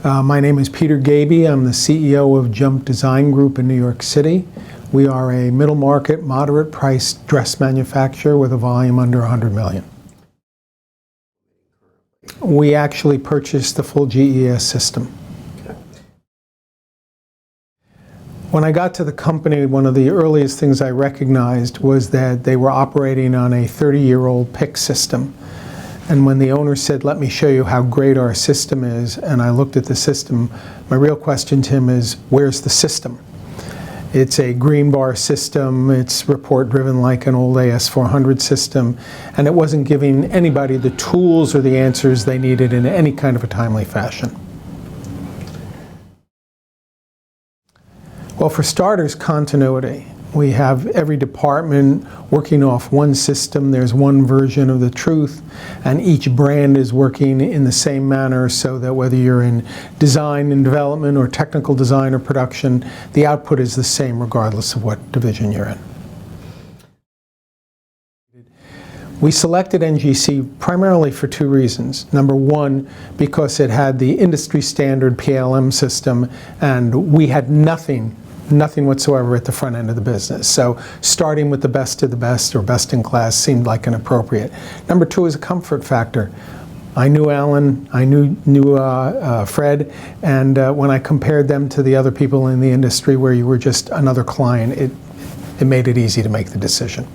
My name is Peter Gabbe. I'm the CEO of Jump Design Group in New York City. We are a middle market, moderate priced dress manufacturer with a volume under 100 million. We actually purchased the full GES system. When I got to the company, one of the earliest things I recognized was that they were operating on a 30-year-old PIC system. And when the owner said, "Let me show you how great our system is," and I looked at the system, my real question to him is, where's the system? It's a green bar system, it's report driven like an old AS400 system, and it wasn't giving anybody the tools or the answers they needed in any kind of a timely fashion. Well, for starters, continuity. We have every department working off one system. There's one version of the truth, and each brand is working in the same manner so that whether you're in design and development or technical design or production, the output is the same regardless of what division you're in. We selected NGC primarily for two reasons. Number one, because it had the industry standard PLM system, and we had nothing whatsoever at the front end of the business. So starting with the best of the best or best in class seemed like an appropriate. Number two is a comfort factor. I knew Alan, I knew Fred, and when I compared them to the other people in the industry where you were just another client, it made it easy to make the decision.